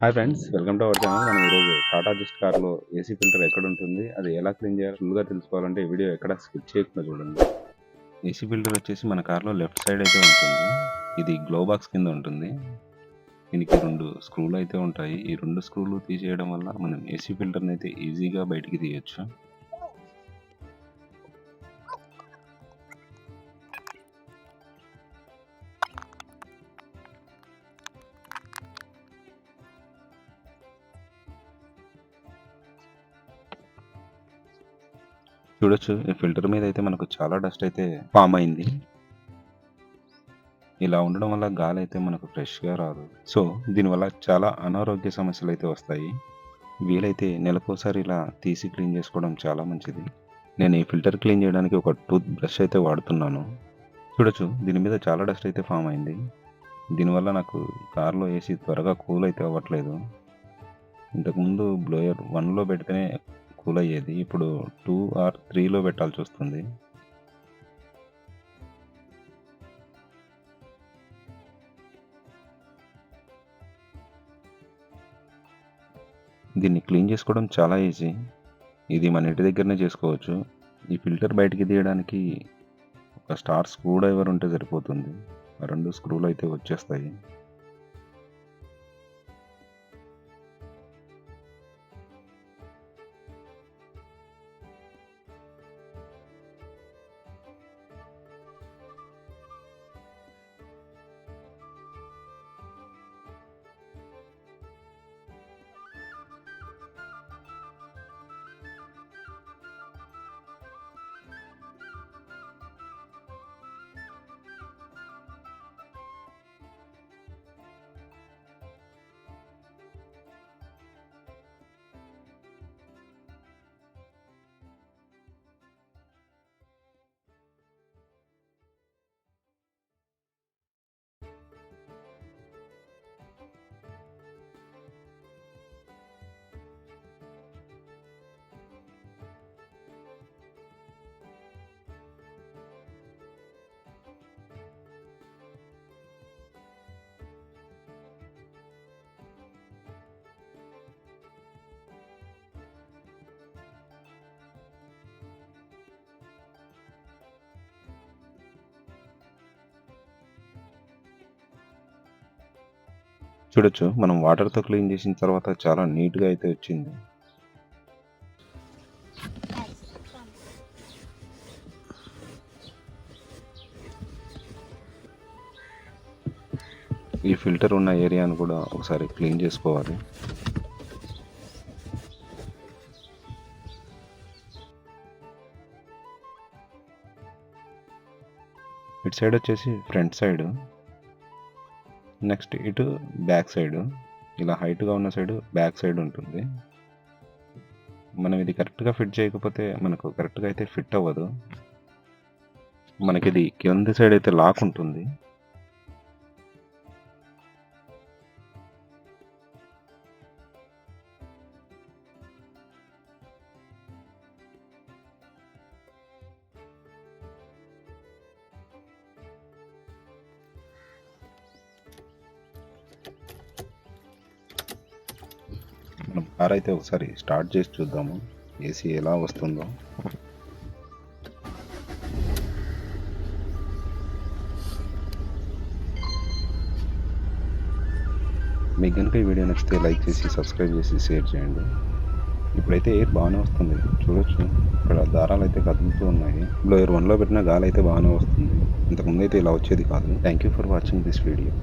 Hi friends, welcome to our channel. మనం ఈరోజు Tata just కార్లో ఏసీ ఫిల్టర్ ఎక్కడ ఉంటుంది, అది ఎలా క్లీన్ చేయాలో ఫుల్గా తెలుసుకోవాలంటే ఈ వీడియో ఎక్కడ స్కిప్ చేయకుండా చూడండి. ఏసీ ఫిల్టర్ వచ్చేసి మన కార్లో లెఫ్ట్ సైడ్ అయితే ఉంటుంది. ఇది గ్లో బాక్స్ కింద ఉంటుంది. దీనికి 2 స్క్రూలు అయితే ఉంటాయి. ఈ 2 స్క్రూలు తీసేయడం వల్ల మనం ఏసీ ఫిల్టర్ని అయితే ఈజీగా బయటికి తీయొచ్చు. చూడొచ్చు, ఈ ఫిల్టర్ మీద అయితే మనకు చాలా డస్ట్ అయితే ఫామ్ అయింది. ఇలా ఉండడం వల్ల గాలి అయితే మనకు ఫ్రెష్గా రాదు. సో దీనివల్ల చాలా అనారోగ్య సమస్యలు అయితే వస్తాయి. వీలైతే నెలకోసారి ఇలా తీసి క్లీన్ చేసుకోవడం చాలా మంచిది. నేను ఈ ఫిల్టర్ క్లీన్ చేయడానికి ఒక టూత్ బ్రష్ అయితే వాడుతున్నాను. చూడొచ్చు, దీని మీద చాలా డస్ట్ అయితే ఫామ్ అయింది. దీనివల్ల నాకు కార్లో ఏసీ త్వరగా కూల్ అయితే అవ్వట్లేదు. ఇంతకుముందు బ్లోయర్ 1లో పెడితేనే కూల్ అయ్యేది, ఇప్పుడు 2 ఆర్ 3లో పెట్టాల్సి వస్తుంది. దీన్ని క్లీన్ చేసుకోవడం చాలా ఈజీ. ఇది మన ఇంటి దగ్గరనే చేసుకోవచ్చు. ఈ ఫిల్టర్ బయటికి తీయడానికి ఒక స్టార్ స్క్రూ డ్రైవర్ ఉంటే సరిపోతుంది. ఆ 2 స్క్రూలు అయితే వచ్చేస్తాయి. చూడొచ్చు, మనం వాటర్తో క్లీన్ చేసిన తర్వాత చాలా నీట్గా అయితే వచ్చింది. ఈ ఫిల్టర్ ఉన్న ఏరియాను కూడా ఒకసారి క్లీన్ చేసుకోవాలి. ఇటు సైడ్ వచ్చేసి ఫ్రంట్ సైడ్, నెక్స్ట్ ఇటు బ్యాక్ సైడ్. ఇలా హైట్గా ఉన్న సైడ్ బ్యాక్ సైడ్ ఉంటుంది. మనం ఇది కరెక్ట్గా ఫిట్ చేయకపోతే మనకు కరెక్ట్గా అయితే ఫిట్ అవ్వదు. మనకి ఇది కింది సైడ్ అయితే లాక్ ఉంటుంది. మనం కార్ అయితే ఒకసారి స్టార్ట్ చేసి చూద్దాము, ఏసీ ఎలా వస్తుందో. మీకు కనుక ఈ వీడియో నచ్చితే లైక్ చేసి సబ్స్క్రైబ్ చేసి షేర్ చేయండి. ఇప్పుడైతే ఎయిర్ బాగానే వస్తుంది. చూడొచ్చు, ఇక్కడ దారాలు అయితే కదులుతూ ఉన్నాయి. బ్లోయర్ 1లో పెట్టిన గాలి అయితే బాగానే వస్తుంది. ఇంతకుముందు అయితే ఇలా వచ్చేది కాదు. Thank you for watching this video.